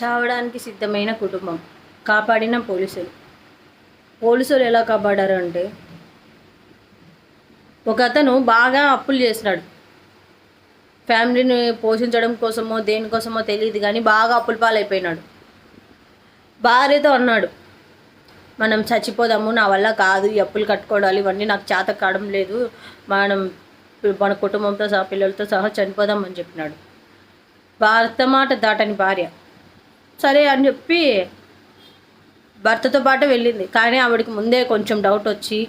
చావడానికి సిద్ధమైన కుటుంబం కాపాడిన పోలీసులు. పోలీసులు ఎలా కాపాడారు అంటే, ఒక అతను బాగా అప్పులు చేసినాడు. ఫ్యామిలీని పోషించడం కోసమో దేనికోసమో తెలియదు కానీ బాగా అప్పుల పాలైపోయినాడు. భార్యతో అన్నాడు, మనం చచ్చిపోదాము, నా వల్ల కాదు ఈ అప్పులు కట్టుకోవడాలు, ఇవన్నీ నాకు చేత కావడం లేదు, మనం మన కుటుంబంతో సహా పిల్లలతో సహా చనిపోదాం అని చెప్పినాడు. భర్త మాట దాటని భార్య సరే అని చెప్పి భర్తతో పాటు వెళ్ళింది. కానీ ఆవిడకి ముందే కొంచెం డౌట్ వచ్చి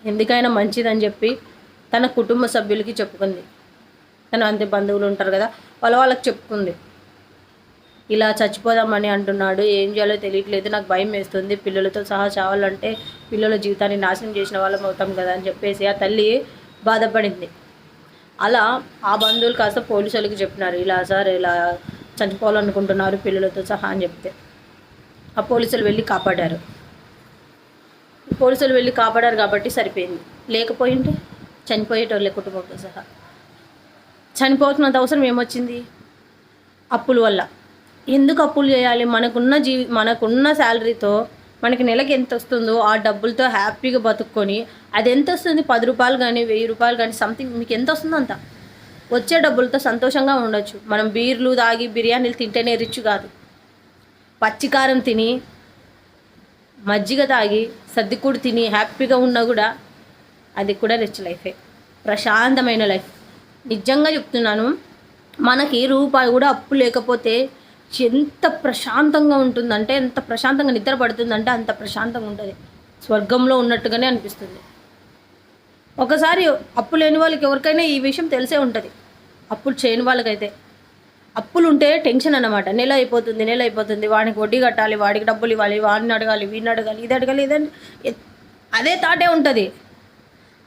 ఎందుకైనా మంచిదని చెప్పి తన కుటుంబ సభ్యులకి చెప్పుకుంది. తను అంతే బంధువులు ఉంటారు కదా, వాళ్ళకి చెప్పుకుంది. ఇలా చచ్చిపోదామని అంటున్నాడు, ఏం చేయాలో తెలియట్లేదు, నాకు భయం వేస్తుంది, పిల్లలతో సహా చావాలంటే పిల్లల జీవితాన్ని నాశనం చేసిన వాళ్ళం అవుతాం కదా అని చెప్పేసి ఆ తల్లి బాధపడింది. అలా ఆ బంధువులు కాస్త పోలీసులకి చెప్పినారు, ఇలా సార్ ఇలా చనిపోవాలనుకుంటున్నారు పిల్లలతో సహా అని చెప్తే ఆ పోలీసులు వెళ్ళి కాపాడారు. కాబట్టి సరిపోయింది. లేకపోయింటే చనిపోయేటోళ్ళే కుటుంబంతో సహా. చనిపోతున్నంత అవసరం ఏమొచ్చింది? అప్పుల వల్ల. ఎందుకు అప్పులు చేయాలి? మనకున్న శాలరీతో మనకి నెలకి ఎంత వస్తుందో ఆ డబ్బులతో హ్యాపీగా బతుక్కొని, అది ఎంత వస్తుంది, 10 రూపాయలు కానీ 1000 రూపాయలు కానీ సంథింగ్ మీకు ఎంత వస్తుందో అంత వచ్చే డబ్బులతో సంతోషంగా ఉండొచ్చు. మనం బీర్లు తాగి బిర్యానీలు తింటేనే రిచ్ కాదు, పచ్చికారం తిని మజ్జిగ తాగి సర్దికూడు తిని హ్యాపీగా ఉన్నా కూడా అది కూడా రిచ్ లైఫే, ప్రశాంతమైన లైఫ్. నిజంగా చెప్తున్నాను, మనకి రూపాయి కూడా అప్పు లేకపోతే ఎంత ప్రశాంతంగా ఉంటుందంటే, ఎంత ప్రశాంతంగా నిద్ర పడుతుందంటే అంత ప్రశాంతంగా ఉంటుంది. స్వర్గంలో ఉన్నట్టుగానే అనిపిస్తుంది. ఒకసారి అప్పు లేని వాళ్ళకి ఎవరికైనా ఈ విషయం తెలిసే ఉంటుంది. అప్పులు చేయని వాళ్ళకైతే అప్పులు ఉంటే టెన్షన్ అన్నమాట. నెల అయిపోతుంది, వాడికి వడ్డీ కట్టాలి, వాడికి డబ్బులు ఇవ్వాలి, వాడిని అడగాలి, వీడిని అడగాలి, ఇది అడగాలి, ఇదని అదే తాటే ఉంటుంది.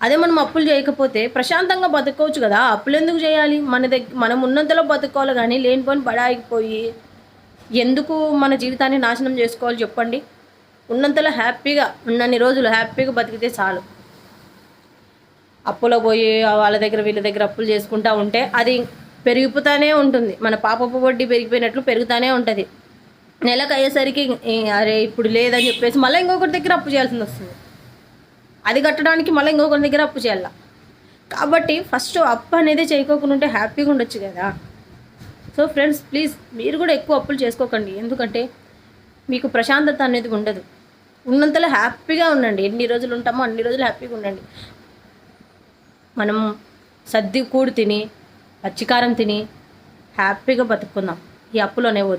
అదే మనం అప్పులు చేయకపోతే ప్రశాంతంగా బతుకోవచ్చు కదా. అప్పులు ఎందుకు చేయాలి? మనం ఉన్నంతలో బతుకోవాలి కానీ లేనిపోని బడాయిపోయి ఎందుకు మన జీవితాన్ని నాశనం చేసుకోవాలి చెప్పండి. ఉన్నంతలో హ్యాపీగా ఉన్నన్ని రోజులు హ్యాపీగా బతికితే చాలు. అప్పులో పోయి వాళ్ళ దగ్గర వీళ్ళ దగ్గర అప్పులు చేసుకుంటూ ఉంటే అది పెరిగిపోతూనే ఉంటుంది. మన పాపపు వడ్డీ పెరిగిపోయినట్లు పెరుగుతూనే ఉంటుంది. నెలకు అయ్యేసరికి అరే ఇప్పుడు లేదని చెప్పేసి మళ్ళీ ఇంకొకరి దగ్గర అప్పు చేయాల్సి వస్తుంది. అది కట్టడానికి మళ్ళీ ఇంకొకరి దగ్గర అప్పు చేయాల. కాబట్టి ఫస్ట్ అప్పు అనేది చేయకోకుండా ఉంటే హ్యాపీగా ఉండొచ్చు కదా. సో ఫ్రెండ్స్, ప్లీజ్ మీరు కూడా ఎక్కువ అప్పులు చేసుకోకండి. ఎందుకంటే మీకు ప్రశాంతత అనేది ఉండదు. ఉన్నంతలో హ్యాపీగా ఉండండి. ఎన్ని రోజులు ఉంటామో అన్ని రోజులు హ్యాపీగా ఉండండి. మనం సర్ది కూడు తిని పచ్చికారం తిని హ్యాపీగా బతుకుందాం. ఈ అప్పులోనే వద్దు.